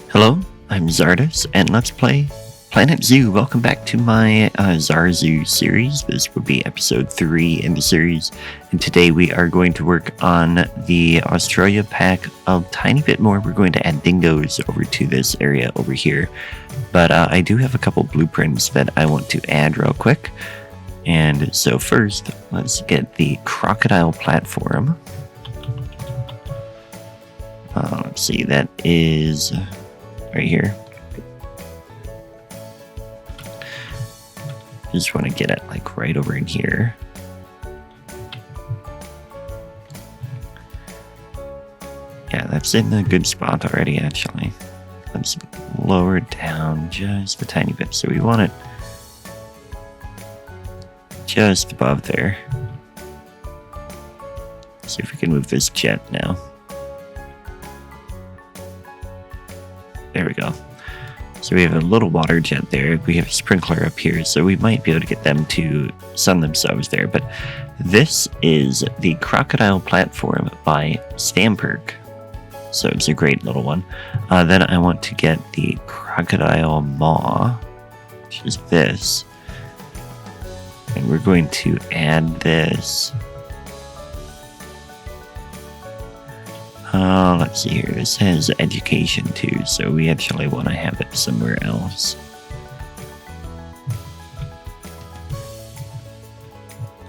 Hello, I'm Czardus, and let's play Planet Zoo. Welcome back to my CzarZoo series. This would be episode 3 in the series, and today we are going to work on the Australia pack a tiny bit more. We're going to add dingos over to this area over here, but I do have a couple blueprints that I want to add real quick. And so first, let's get the crocodile platform. Let's see, that is right here. Just want to get it like right over in here. Yeah, that's in a good spot already, actually. Let's lower it down just a tiny bit. So we want it just above there. See if we can move this jet now. There we go. So we have a little water jet there. We have a sprinkler up here, so we might be able to get them to sun themselves there. But this is the crocodile platform by Stamperk. So it's a great little one. Then I want to get the crocodile maw, which is this. And we're going to add this. Let's see here. This has education too, so we actually want to have it somewhere else.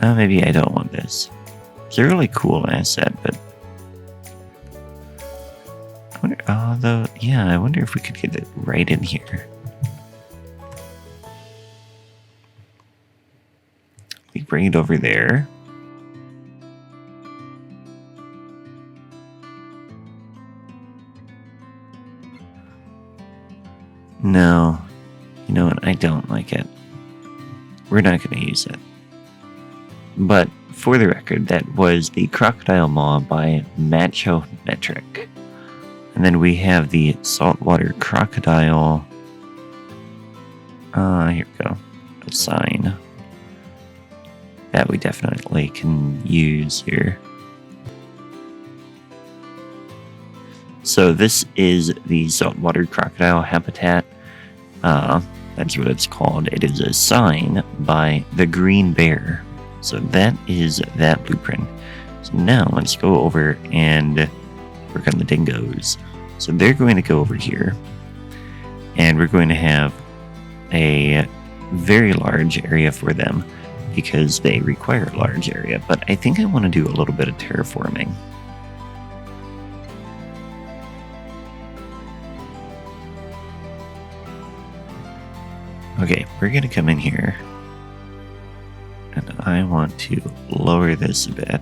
Maybe I don't want this. It's a really cool asset, but I wonder. I wonder if we could get it right in here. We bring it over there. No, you know what? I don't like it. We're not going to use it. But for the record, that was the crocodile maw by Macho Metric. And then we have the saltwater crocodile. Here we go. A sign. That we definitely can use here. So this is the saltwater crocodile habitat. That's what it's called. It is a sign by the Green Bear. So that is that blueprint. So now let's go over and work on the dingoes. So they're going to go over here. And we're going to have a very large area for them because they require a large area. But I think I want to do a little bit of terraforming. Okay, we're going to come in here, and I want to lower this a bit.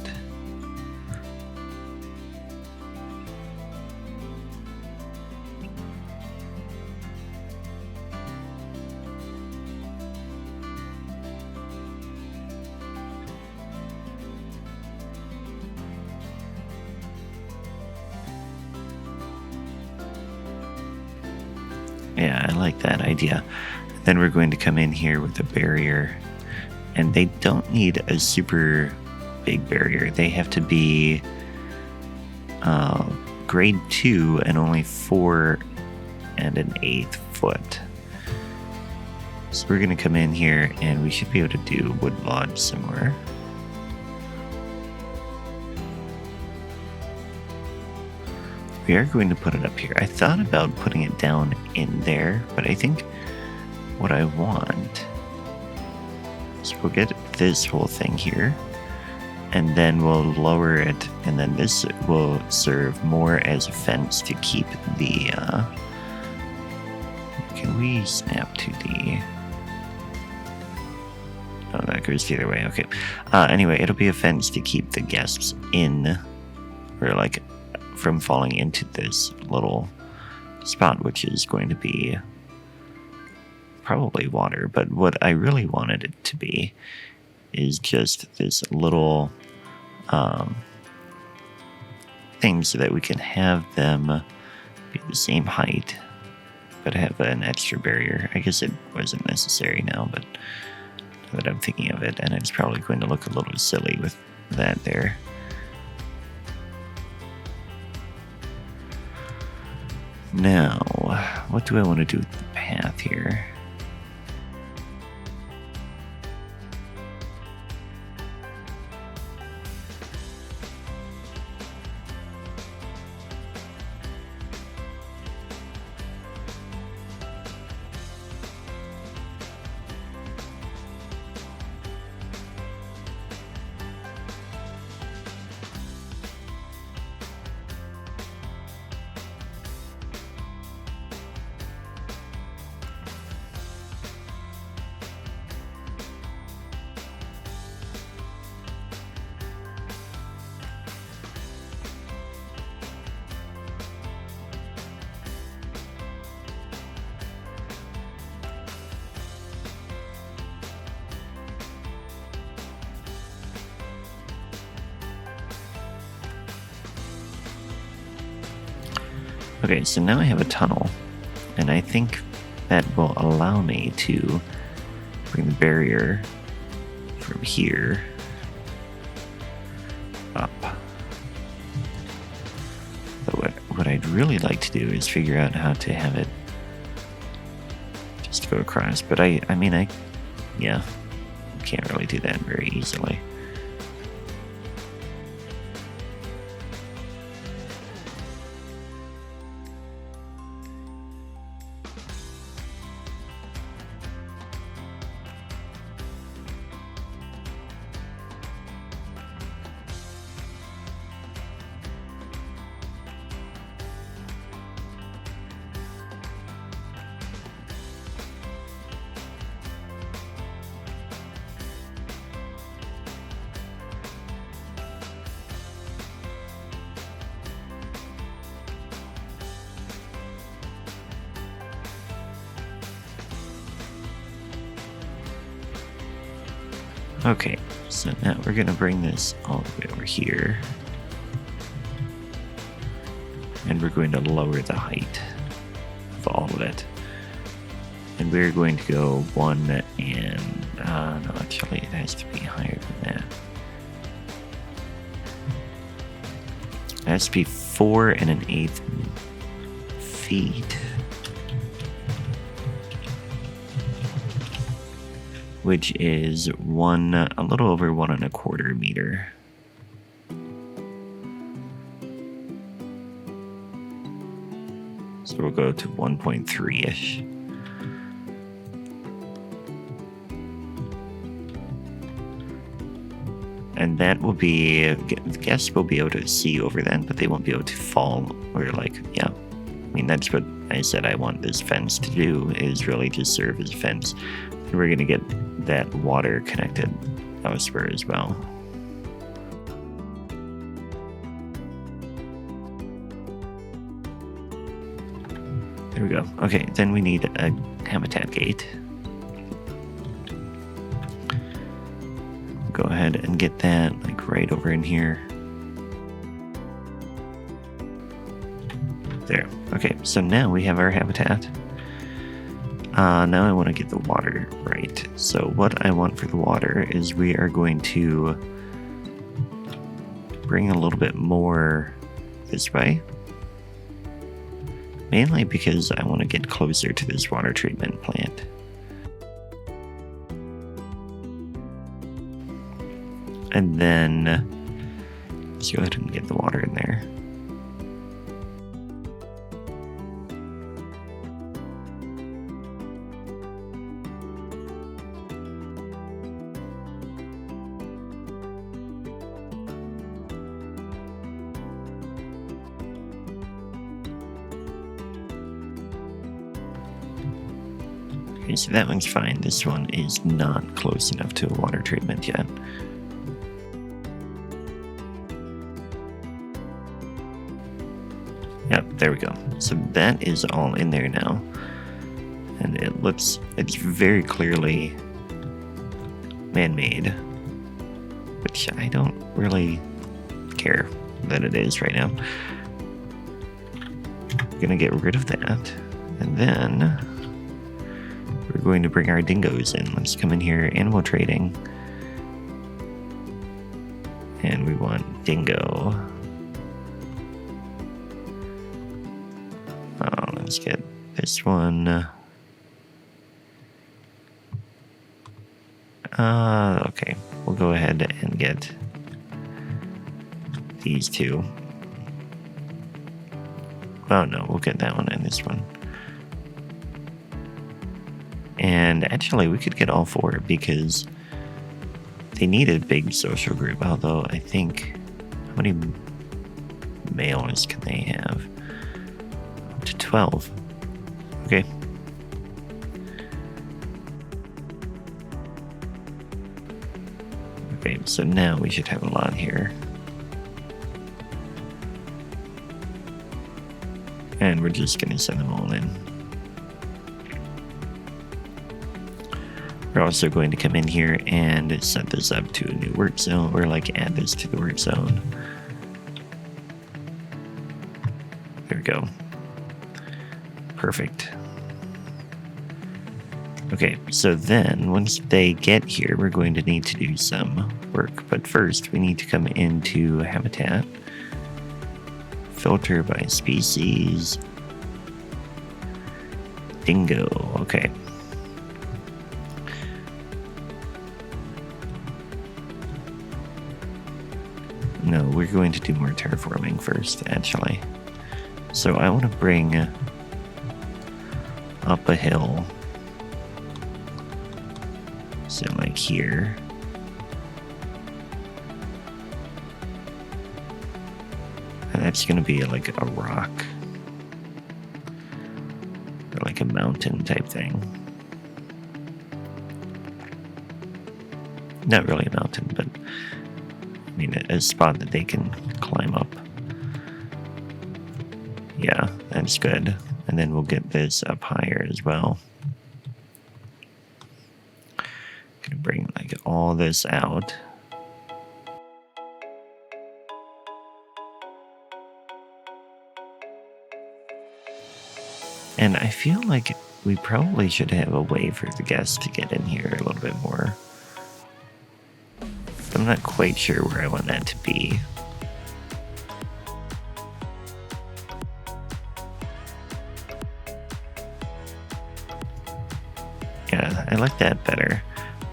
Yeah, I like that idea. Then we're going to come in here with a barrier, and they don't need a super big barrier. They have to be grade 2 and only 4 1/8 foot. So we're going to come in here, and we should be able to do wood lodge somewhere. We are going to put it up here. I thought about putting it down in there, but I think what I want is we'll get this whole thing here, and then we'll lower it, and then this will serve more as a fence to keep the can we snap to the that goes the other way. Okay, anyway, it'll be a fence to keep the guests in, or like from falling into this little spot, which is going to be probably water. But what I really wanted it to be is just this little thing so that we can have them be the same height but have an extra barrier. I guess it wasn't necessary now, but now that I'm thinking of it, and it's probably going to look a little silly with that there. Now, what do I want to do with the path here? Okay, so now I have a tunnel, and I think that will allow me to bring the barrier from here up. But what I'd really like to do is figure out how to have it just go across. But I can't really do that very easily. Okay, so now we're going to bring this all the way over here. And we're going to lower the height of all of it. And we're going to go 1 and... no, actually it has to be higher than that. It has to be 4 1/8 feet. Which is a little over 1 1/4 meter. So we'll go to 1.3-ish. And that will be, the guests will be able to see over that, but they won't be able to fall or yeah. I mean, that's what I said I want this fence to do, is really just serve as a fence. And we're going to get that water connected elsewhere as well. There we go. Okay, then we need a habitat gate. Go ahead and get that like right over in here. There. Okay, so now we have our habitat. Now I want to get the water right. So what I want for the water is we are going to bring a little bit more this way. Mainly because I want to get closer to this water treatment plant. And then let's go ahead and get the water in there. Okay, so that one's fine. This one is not close enough to a water treatment yet. Yep, there we go. So that is all in there now. And it's very clearly man-made, which I don't really care that it is right now. We're gonna get rid of that. And then we're going to bring our dingos in. Let's come in here, animal trading. And we want dingo. let's get this one. Okay, we'll go ahead and get these two. Oh no, we'll get that one and this one. And actually, we could get all four because they need a big social group. Although I think, how many males can they have? Up to 12. Okay. Okay, so now we should have a lot here. And we're just going to send them all in. We're also going to come in here and set this up to a new work zone, or like add this to the work zone. There we go. Perfect. Okay, so then once they get here, we're going to need to do some work. But first, we need to come into habitat, filter by species, dingo. Okay. No, we're going to do more terraforming first, actually. So I want to bring up a hill. So like here. And that's going to be like a rock. Or like a mountain type thing. Not really a mountain, but I mean, a spot that they can climb up. Yeah, that's good. And then we'll get this up higher as well. Gonna bring like all this out. And I feel like we probably should have a way for the guests to get in here a little bit more. I'm not quite sure where I want that to be. Yeah, I like that better.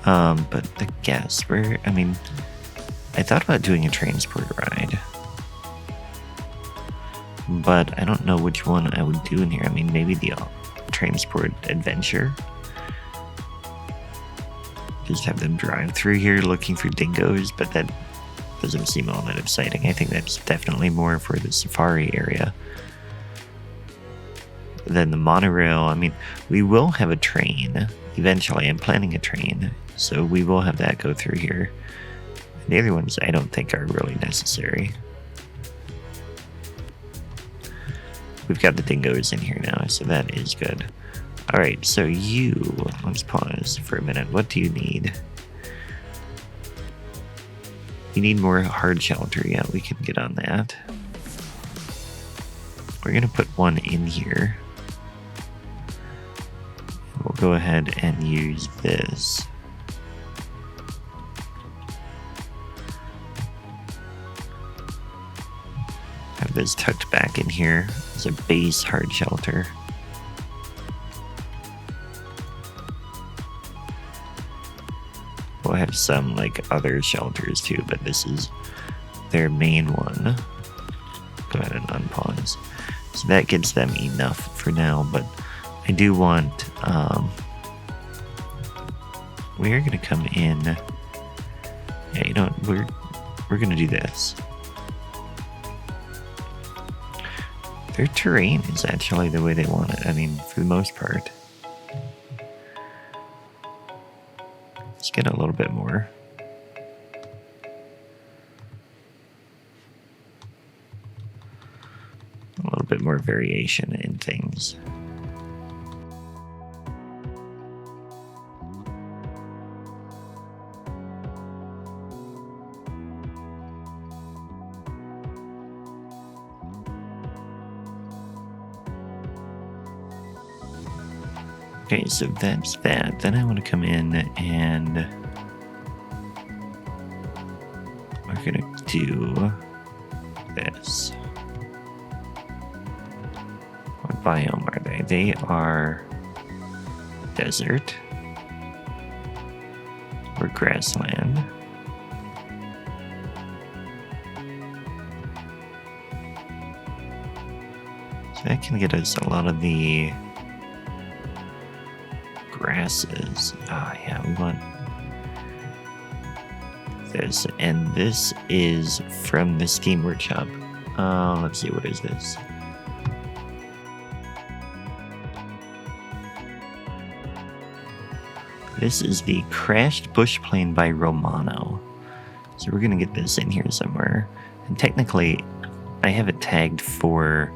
But the guests, I mean, I thought about doing a transport ride. But I don't know which one I would do in here. I mean, maybe the transport adventure. Just have them drive through here looking for dingoes, but that doesn't seem all that exciting. I think that's definitely more for the safari area. Then the monorail, I mean, we will have a train eventually. I'm planning a train, so we will have that go through here. The other ones I don't think are really necessary. We've got the dingoes in here now, so that is good. Alright, so let's pause for a minute. What do you need? You need more hard shelter. Yeah, we can get on that. We're going to put one in here. We'll go ahead and use this. Have this tucked back in here as a base hard shelter. We'll have some like other shelters too, but this is their main one. Go ahead and unpause. So that gives them enough for now, but I do want, we are going to come in. Yeah, you know what, we're going to do this. Their terrain is actually the way they want it. I mean, for the most part. Let's get a little bit more. A little bit more variation in things. Okay, so that's that. Then I want to come in and we're going to do this. What biome are they? Okay, they are desert or grassland. So that can get us a lot of the grasses. Ah, yeah, we want this. And this is from the Steam Workshop. Let's see, what is this? This is the Crashed Bush Plane by Romano. So we're going to get this in here somewhere. And technically, I have it tagged for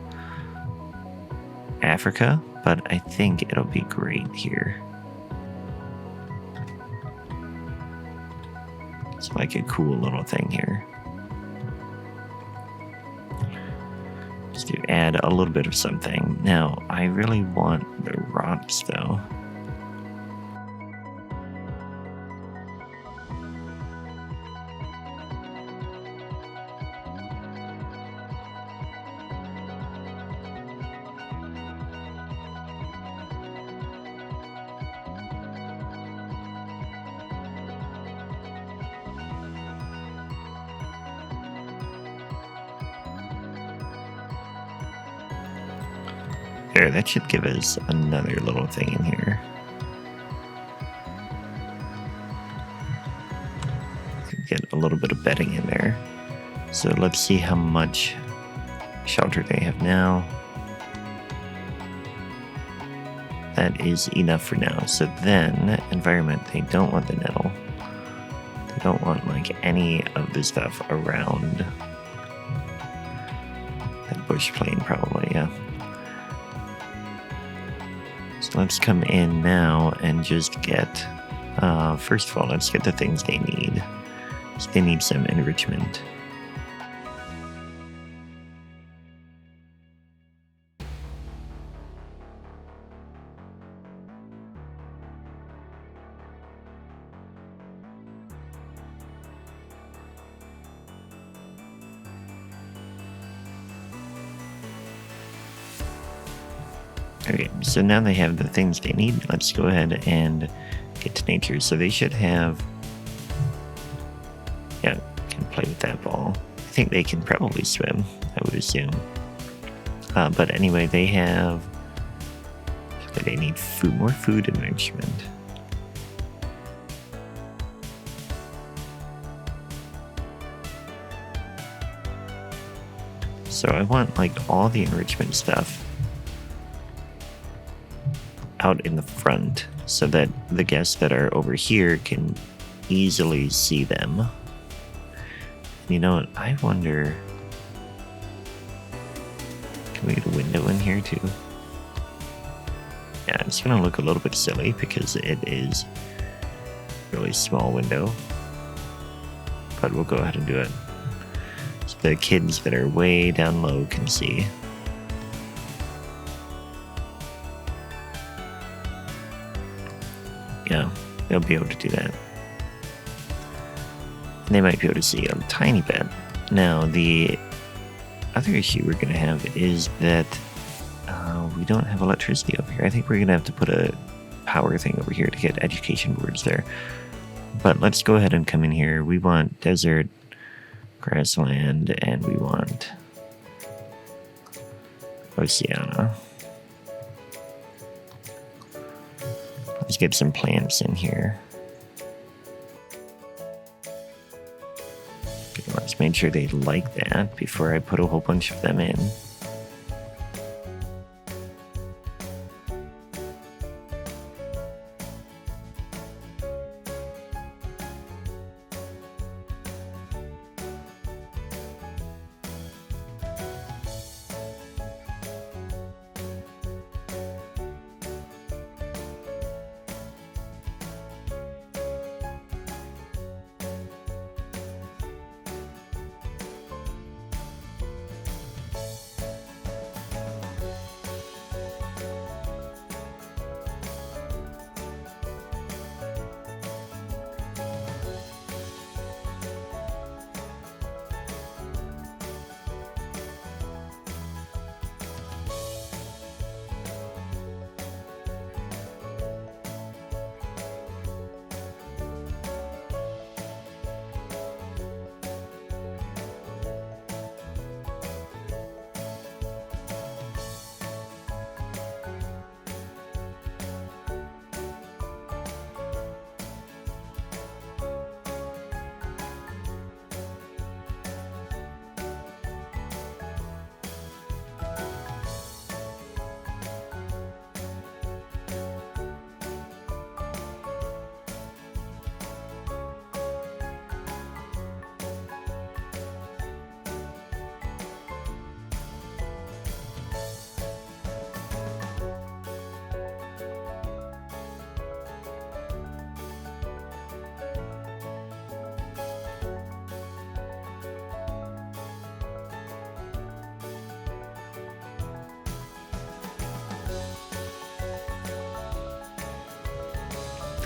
Africa, but I think it'll be great here. It's like a cool little thing here. Just to add a little bit of something. Now, I really want the rocks though. There, that should give us another little thing in here. Get a little bit of bedding in there. So let's see how much shelter they have now. That is enough for now. So then, environment, they don't want the nettle. They don't want like any of the stuff around that bush plane probably, yeah. So let's come in now and just get, first of all, let's get the things they need. So they need some enrichment. Okay, so now they have the things they need. Let's go ahead and get to nature. So they should have, yeah, can play with that ball. I think they can probably swim, I would assume. But anyway, they have, they need food, more food and enrichment. So I want like all the enrichment stuff out in the front so that the guests that are over here can easily see them. You know what? I wonder, can we get a window in here too? Yeah, it's gonna look a little bit silly because it is a really small window, but we'll go ahead and do it. So the kids that are way down low can see. Yeah, they'll be able to do that. And they might be able to see a tiny bit. Now, the other issue we're going to have is that we don't have electricity over here. I think we're going to have to put a power thing over here to get education boards there. But let's go ahead and come in here. We want desert, grassland, and we want Oceana. Let's get some plants in here. Okay, let's make sure they like that before I put a whole bunch of them in.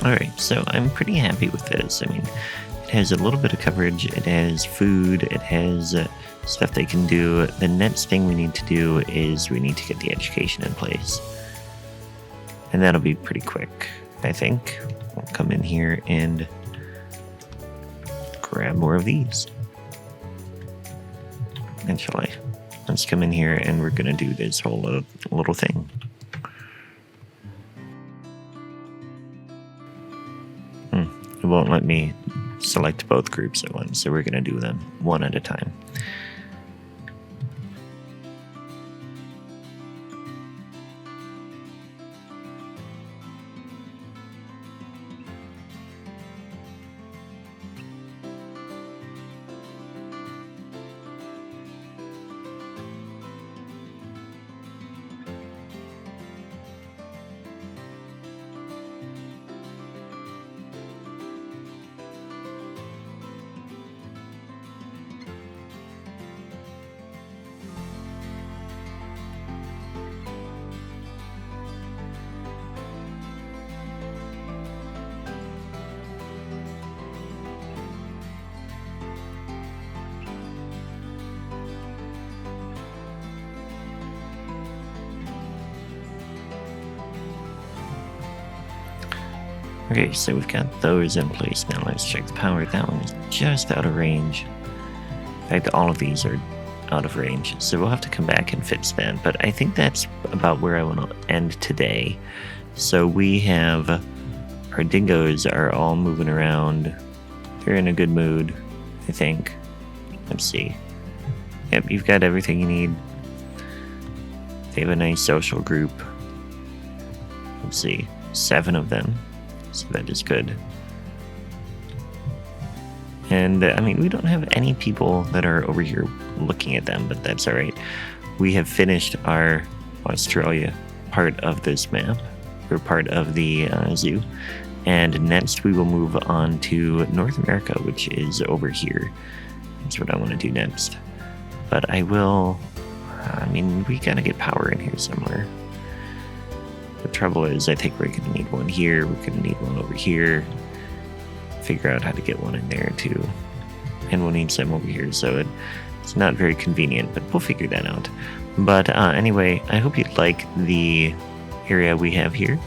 Alright, so I'm pretty happy with this. I mean, it has a little bit of coverage, it has food, it has stuff they can do. The next thing we need to do is we need to get the education in place. And that'll be pretty quick, I think. We'll come in here and grab more of these. Actually, let's come in here and we're going to do this whole little thing. It won't let me select both groups at once, so we're going to do them one at a time. Okay, so we've got those in place. Now let's check the power. That one is just out of range. In fact, all of these are out of range, so we'll have to come back and fix that. But I think that's about where I want to end today. So we have our dingoes are all moving around. They're in a good mood, I think. Let's see. Yep, you've got everything you need. They have a nice social group. Let's see, 7 of them. So that is good. And I mean, we don't have any people that are over here looking at them, but that's all right. We have finished our Australia part of this map, or part of the zoo. And next we will move on to North America, which is over here. That's what I want to do next. But I will, I mean, we gotta get power in here somewhere. The trouble is, I think we're going to need one here, we're going to need one over here. Figure out how to get one in there too. And we'll need some over here, so it's not very convenient, but we'll figure that out. But anyway, I hope you like the area we have here.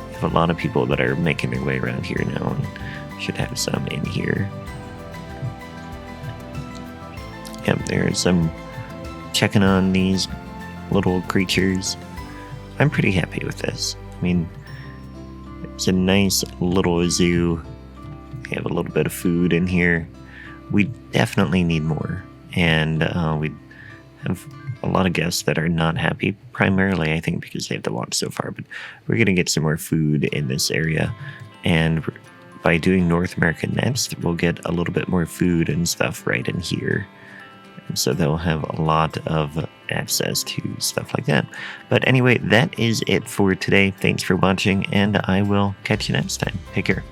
We have a lot of people that are making their way around here now, and should have some in here. Yep, there's some checking on these little creatures. I'm pretty happy with this. I mean, it's a nice little zoo. We have a little bit of food in here. We definitely need more. And we have a lot of guests that are not happy, primarily, I think, because they have to walk so far. But we're going to get some more food in this area. And by doing North America next, we'll get a little bit more food and stuff right in here. So they'll have a lot of access to stuff like that. But anyway, that is it for today. Thanks for watching, and I will catch you next time. Take care.